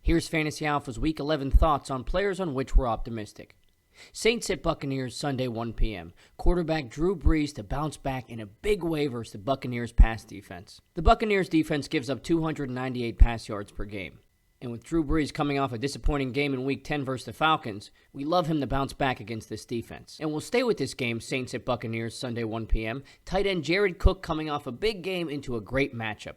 Here's Fantasy Alpha's Week 11 thoughts on players on which we're optimistic. Saints at Buccaneers Sunday 1 p.m. Quarterback Drew Brees to bounce back in a big way versus the Buccaneers pass defense. The Buccaneers defense gives up 298 pass yards per game. And with Drew Brees coming off a disappointing game in Week 10 versus the Falcons, we love him to bounce back against this defense. And we'll stay with this game, Saints at Buccaneers Sunday 1 p.m. Tight end Jared Cook coming off a big game into a great matchup.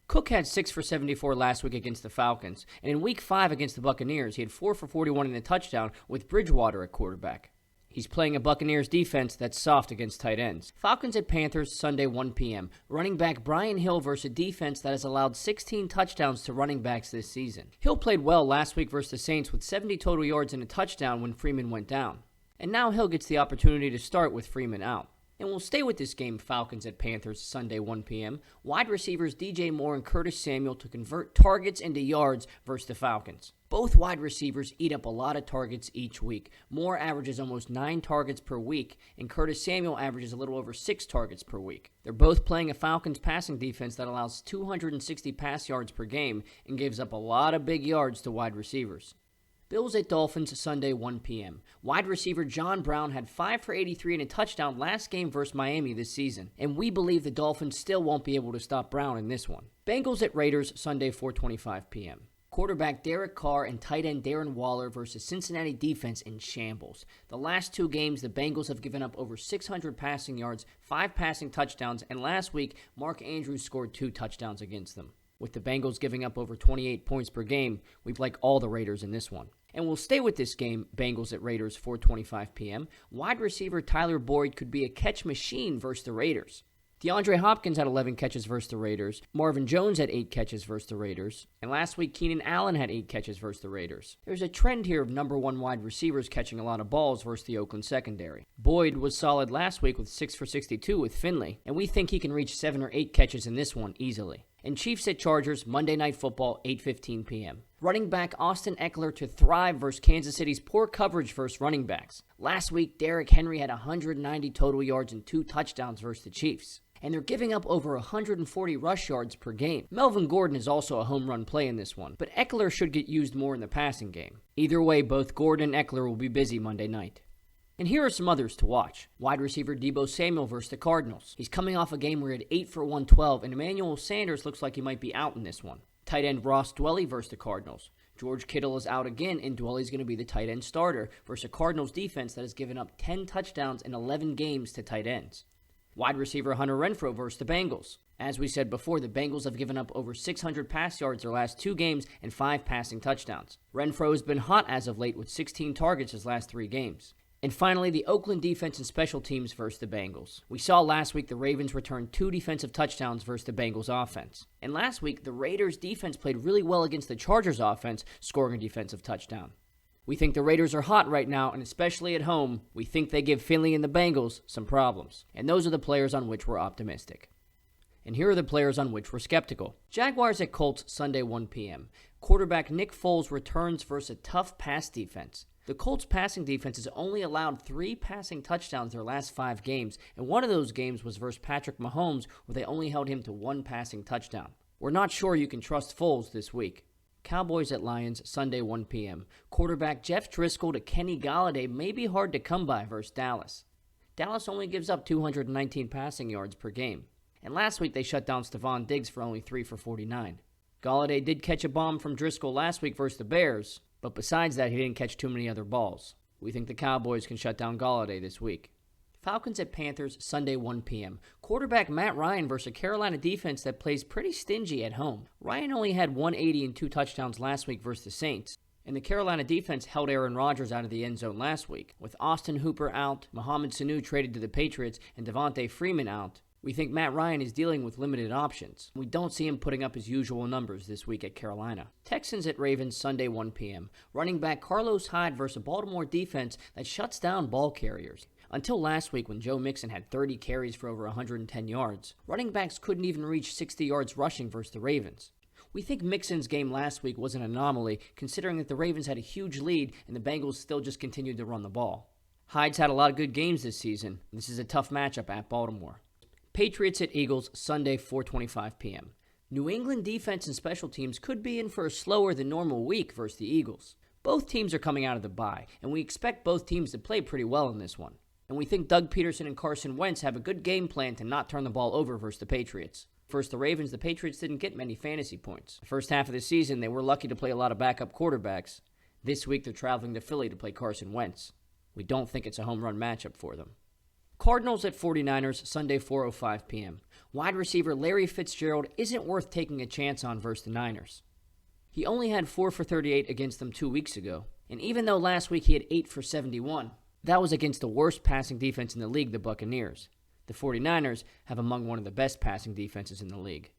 Cook had 6 for 74 last week against the Falcons, and in Week 5 against the Buccaneers, he had 4 for 41 in a touchdown with Bridgewater at quarterback. He's playing a Buccaneers defense that's soft against tight ends. Falcons at Panthers Sunday 1 p.m. Running back Brian Hill versus a defense that has allowed 16 touchdowns to running backs this season. Hill played well last week versus the Saints with 70 total yards and a touchdown when Freeman went down. And now Hill gets the opportunity to start with Freeman out. And we'll stay with this game, Falcons at Panthers, Sunday 1 p.m. Wide receivers DJ Moore and Curtis Samuel to convert targets into yards versus the Falcons. Both wide receivers eat up a lot of targets each week. Moore averages almost 9 targets per week, and Curtis Samuel averages a little over 6 targets per week. They're both playing a Falcons passing defense that allows 260 pass yards per game and gives up a lot of big yards to wide receivers. Bills at Dolphins Sunday 1 p.m. Wide receiver John Brown had 5 for 83 and a touchdown last game versus Miami this season, and we believe the Dolphins still won't be able to stop Brown in this one. Bengals at Raiders Sunday 4:25 p.m. Quarterback Derek Carr and tight end Darren Waller versus Cincinnati defense in shambles. The last 2 games, the Bengals have given up over 600 passing yards, 5 passing touchdowns, and last week, Mark Andrews scored 2 touchdowns against them. With the Bengals giving up over 28 points per game, we like all the Raiders in this one. And we'll stay with this game, Bengals at Raiders, 4:25 p.m. Wide receiver Tyler Boyd could be a catch machine versus the Raiders. DeAndre Hopkins had 11 catches versus the Raiders. Marvin Jones had 8 catches versus the Raiders. And last week, Keenan Allen had 8 catches versus the Raiders. There's a trend here of number 1 wide receivers catching a lot of balls versus the Oakland secondary. Boyd was solid last week with 6 for 62 with Finley, and we think he can reach 7 or 8 catches in this one easily. And Chiefs at Chargers, Monday Night Football, 8:15 p.m. Running back Austin Eckler to thrive versus Kansas City's poor coverage versus running backs. Last week, Derrick Henry had 190 total yards and 2 touchdowns versus the Chiefs. And they're giving up over 140 rush yards per game. Melvin Gordon is also a home run play in this one, but Eckler should get used more in the passing game. Either way, both Gordon and Eckler will be busy Monday night. And here are some others to watch. Wide receiver Deebo Samuel versus the Cardinals. He's coming off a game where he had 8 for 112, and Emmanuel Sanders looks like he might be out in this one. Tight end Ross Dwelley versus the Cardinals. George Kittle is out again, and Dwelley's going to be the tight end starter versus a Cardinals defense that has given up 10 touchdowns in 11 games to tight ends. Wide receiver Hunter Renfrow versus the Bengals. As we said before, the Bengals have given up over 600 pass yards their last 2 games and 5 passing touchdowns. Renfrow has been hot as of late with 16 targets his last 3 games. And finally, the Oakland defense and special teams versus the Bengals. We saw last week the Ravens return 2 defensive touchdowns versus the Bengals offense. And last week, the Raiders defense played really well against the Chargers offense, scoring a defensive touchdown. We think the Raiders are hot right now, and especially at home, we think they give Finley and the Bengals some problems. And those are the players on which we're optimistic. And here are the players on which we're skeptical. Jaguars at Colts Sunday 1 p.m. Quarterback Nick Foles returns versus a tough pass defense. The Colts passing defense has only allowed 3 passing touchdowns their last 5 games, and one of those games was versus Patrick Mahomes, where they only held him to 1 passing touchdown. We're not sure you can trust Foles this week. Cowboys at Lions Sunday 1 p.m. Quarterback Jeff Driscoll to Kenny Golladay may be hard to come by versus Dallas. Dallas only gives up 219 passing yards per game, and last week they shut down Stephon Diggs for only 3 for 49. Golladay did catch a bomb from Driscoll last week versus the Bears, but besides that, he didn't catch too many other balls. We think the Cowboys can shut down Golladay this week. Falcons at Panthers Sunday 1 p.m. Quarterback Matt Ryan versus a Carolina defense that plays pretty stingy at home. Ryan only had 180 and 2 touchdowns last week versus the Saints, and the Carolina defense held Aaron Rodgers out of the end zone last week. With Austin Hooper out, Mohamed Sanu traded to the Patriots, and Devontae Freeman out, we think Matt Ryan is dealing with limited options. We don't see him putting up his usual numbers this week at Carolina. Texans at Ravens Sunday 1 p.m. Running back Carlos Hyde versus a Baltimore defense that shuts down ball carriers. Until last week when Joe Mixon had 30 carries for over 110 yards, running backs couldn't even reach 60 yards rushing versus the Ravens. We think Mixon's game last week was an anomaly, considering that the Ravens had a huge lead and the Bengals still just continued to run the ball. Hyde's had a lot of good games this season. This is a tough matchup at Baltimore. Patriots at Eagles, Sunday, 4:25 p.m. New England defense and special teams could be in for a slower than normal week versus the Eagles. Both teams are coming out of the bye, and we expect both teams to play pretty well in this one. And we think Doug Peterson and Carson Wentz have a good game plan to not turn the ball over versus the Patriots. Versus the Ravens, the Patriots didn't get many fantasy points. The first half of the season, they were lucky to play a lot of backup quarterbacks. This week, they're traveling to Philly to play Carson Wentz. We don't think it's a home run matchup for them. Cardinals at 49ers, Sunday 4:05 p.m. Wide receiver Larry Fitzgerald isn't worth taking a chance on versus the Niners. He only had 4 for 38 against them 2 weeks ago, and even though last week he had 8 for 71, that was against the worst passing defense in the league, the Buccaneers. The 49ers have among one of the best passing defenses in the league.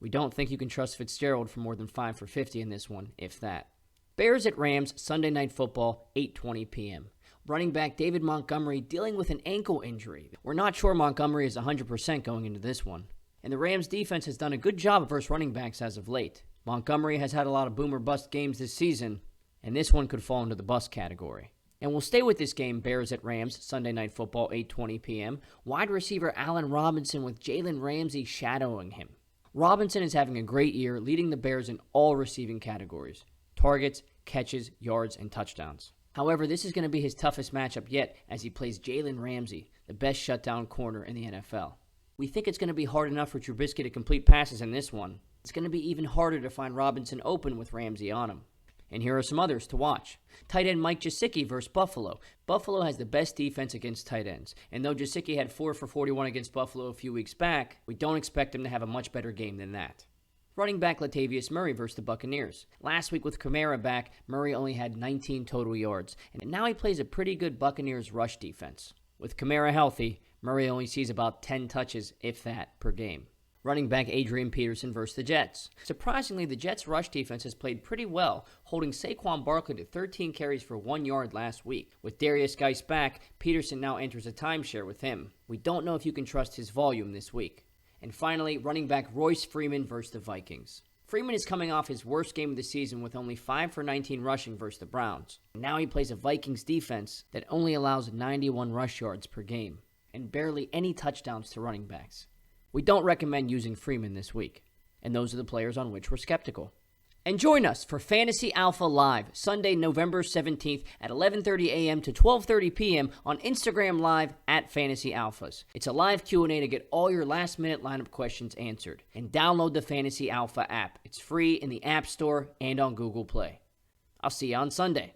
We don't think you can trust Fitzgerald for more than 5 for 50 in this one, if that. Bears at Rams, Sunday Night Football, 8:20 p.m. Running back David Montgomery dealing with an ankle injury. We're not sure Montgomery is 100% going into this one. And the Rams defense has done a good job versus running backs as of late. Montgomery has had a lot of boom or bust games this season, and this one could fall into the bust category. And we'll stay with this game, Bears at Rams, Sunday Night Football, 8:20 p.m. Wide receiver Allen Robinson with Jalen Ramsey shadowing him. Robinson is having a great year, leading the Bears in all receiving categories: targets, catches, yards, and touchdowns. However, this is going to be his toughest matchup yet as he plays Jalen Ramsey, the best shutdown corner in the NFL. We think it's going to be hard enough for Trubisky to complete passes in this one. It's going to be even harder to find Robinson open with Ramsey on him. And here are some others to watch. Tight end Mike Gesicki versus Buffalo. Buffalo has the best defense against tight ends. And though Gesicki had 4 for 41 against Buffalo a few weeks back, we don't expect him to have a much better game than that. Running back Latavius Murray versus the Buccaneers. Last week with Kamara back, Murray only had 19 total yards, and now he plays a pretty good Buccaneers rush defense. With Kamara healthy, Murray only sees about 10 touches, if that, per game. Running back Adrian Peterson versus the Jets. Surprisingly, the Jets' rush defense has played pretty well, holding Saquon Barkley to 13 carries for 1 yard last week. With Darius Geis back, Peterson now enters a timeshare with him. We don't know if you can trust his volume this week. And finally, running back Royce Freeman versus the Vikings. Freeman is coming off his worst game of the season with only 5 for 19 rushing versus the Browns. Now he plays a Vikings defense that only allows 91 rush yards per game and barely any touchdowns to running backs. We don't recommend using Freeman this week, and those are the players on which we're skeptical. And join us for Fantasy Alpha Live, Sunday, November 17th at 11:30 a.m. to 12:30 p.m. on Instagram Live at Fantasy Alphas. It's a live Q&A to get all your last-minute lineup questions answered. And download the Fantasy Alpha app. It's free in the App Store and on Google Play. I'll see you on Sunday.